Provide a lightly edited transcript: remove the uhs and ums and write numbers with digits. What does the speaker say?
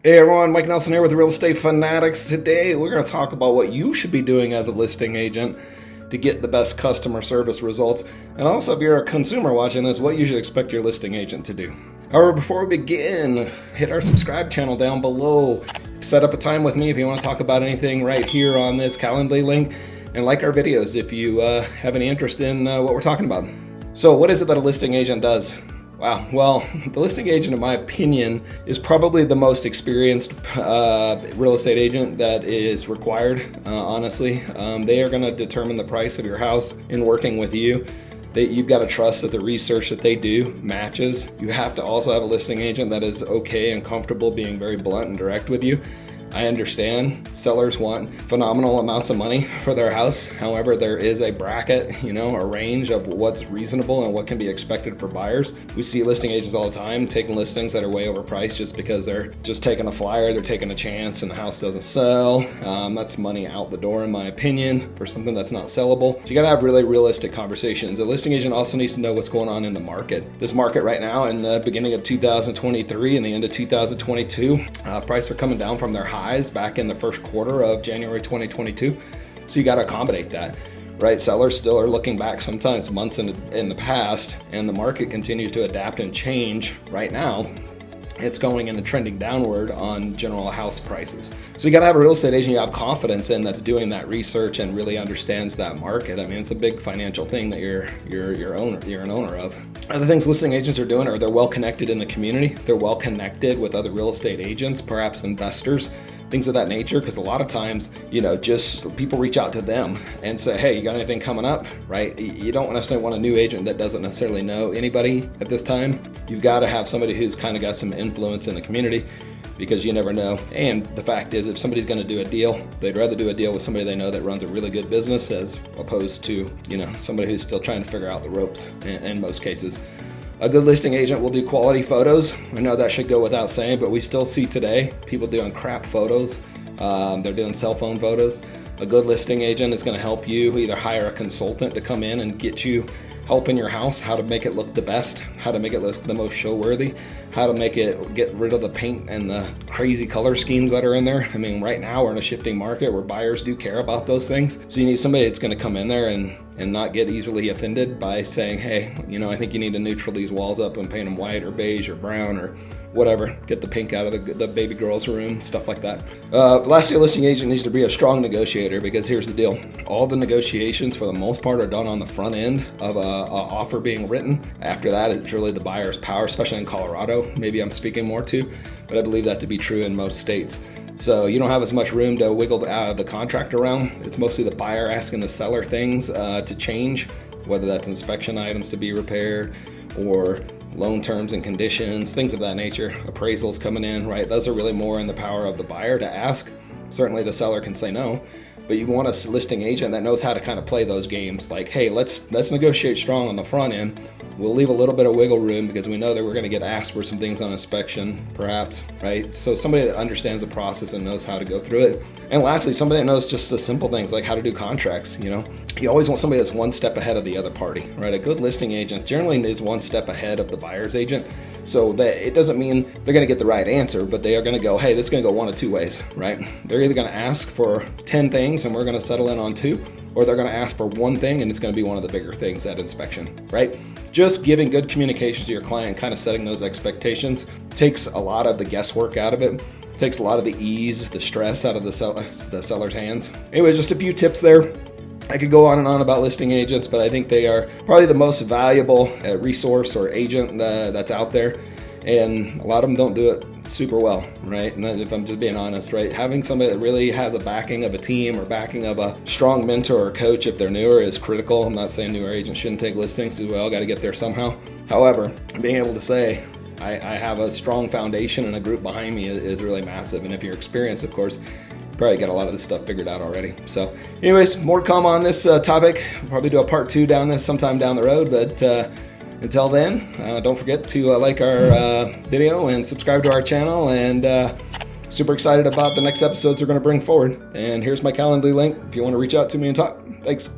Hey everyone, Mike Nelson here with Real Estate Fanatics. Today we're going to talk about what you should be doing as a listing agent to get the best customer service results. And also, if you're a consumer watching this, what you should expect your listing agent to do. However, before we begin, hit our subscribe channel down below. Set up a time with me if you want to talk about anything right here on this Calendly link. And like our videos if you have any interest in what we're talking about. So what is it that a listing agent does? Wow. Well, the listing agent, in my opinion, is probably the most experienced real estate agent that is required, honestly. They are going to determine the price of your house in working with you. You've got to trust that the research that they do matches. You have to also have a listing agent that is okay and comfortable being very blunt and direct with you. I understand sellers want phenomenal amounts of money for their house. However, there is a bracket, a range of what's reasonable and what can be expected for buyers. We see listing agents all the time taking listings that are way overpriced just because they're just taking a flyer, they're taking a chance and the house doesn't sell. That's money out the door, in my opinion, for something that's not sellable. So you gotta have really realistic conversations. A listing agent also needs to know what's going on in the market. This market right now, in the beginning of 2023 and the end of 2022, prices are coming down from their highs back in the first quarter of January 2022. So you got to accommodate that, right? Sellers still are looking back sometimes months in the past, and the market continues to adapt and change. Right now, it's going in a trending downward on general house prices. So you got to have a real estate agent you have confidence in that's doing that research and really understands that market. I mean, it's a big financial thing that you're an owner of. Other things listing agents are doing are they're well connected in the community. They're well connected with other real estate agents, perhaps investors, things of that nature, because a lot of times, just people reach out to them and say, hey, you got anything coming up, right? You don't necessarily want a new agent that doesn't necessarily know anybody at this time. You've got to have somebody who's kind of got some influence in the community, because you never know. And the fact is, if somebody's going to do a deal, they'd rather do a deal with somebody they know that runs a really good business as opposed to, somebody who's still trying to figure out the ropes in most cases. A good listing agent will do quality photos. I know that should go without saying, but we still see today people doing crap photos. They're doing cell phone photos. A good listing agent is going to help you either hire a consultant to come in and get you help in your house, how to make it look the best, how to make it look the most show-worthy, how to make it get rid of the paint and the crazy color schemes that are in there. I mean, right now we're in a shifting market where buyers do care about those things. So you need somebody that's going to come in there and not get easily offended by saying, hey, I think you need to neutral these walls up and paint them white or beige or brown or whatever. Get the pink out of the baby girl's room, stuff like that. Lastly, a listing agent needs to be a strong negotiator, because here's the deal. All the negotiations for the most part are done on the front end of a offer being written. After that, it's really the buyer's power, especially in Colorado. Maybe I'm speaking more to, but I believe that to be true in most states. So you don't have as much room to wiggle the contract around. It's mostly the buyer asking the seller things to change, whether that's inspection items to be repaired or loan terms and conditions, things of that nature, appraisals coming in, right? Those are really more in the power of the buyer to ask. Certainly the seller can say no, but you want a listing agent that knows how to kind of play those games. Like, hey, let's negotiate strong on the front end. We'll leave a little bit of wiggle room because we know that we're going to get asked for some things on inspection, perhaps, right? So somebody that understands the process and knows how to go through it. And lastly, somebody that knows just the simple things like how to do contracts. You always want somebody that's one step ahead of the other party, right? A good listing agent generally is one step ahead of the buyer's agent. So that it doesn't mean they're going to get the right answer, but they are going to go, hey, this is going to go one of two ways, right? They're either going to ask for 10 things and we're going to settle in on 2, or they're going to ask for 1 thing and it's going to be one of the bigger things at inspection, right? Just giving good communication to your client, kind of setting those expectations, takes a lot of the guesswork out of it, takes a lot of the ease, the stress out of the seller's hands. Anyway, just a few tips there. I could go on and on about listing agents, but I think they are probably the most valuable resource or agent that's out there. And a lot of them don't do it super well, right? And if I'm just being honest, right? Having somebody that really has a backing of a team or backing of a strong mentor or coach if they're newer is critical. I'm not saying newer agents shouldn't take listings as well, got to get there somehow. However, being able to say, I have a strong foundation and a group behind me is really massive. And if you're experienced, of course, probably got a lot of this stuff figured out already. So anyways, more to come on this topic. We'll probably do a part 2 down this sometime down the road, but until then, don't forget to like our video and subscribe to our channel, and super excited about the next episodes we're going to bring forward. And here's my Calendly link if you want to reach out to me and talk. Thanks.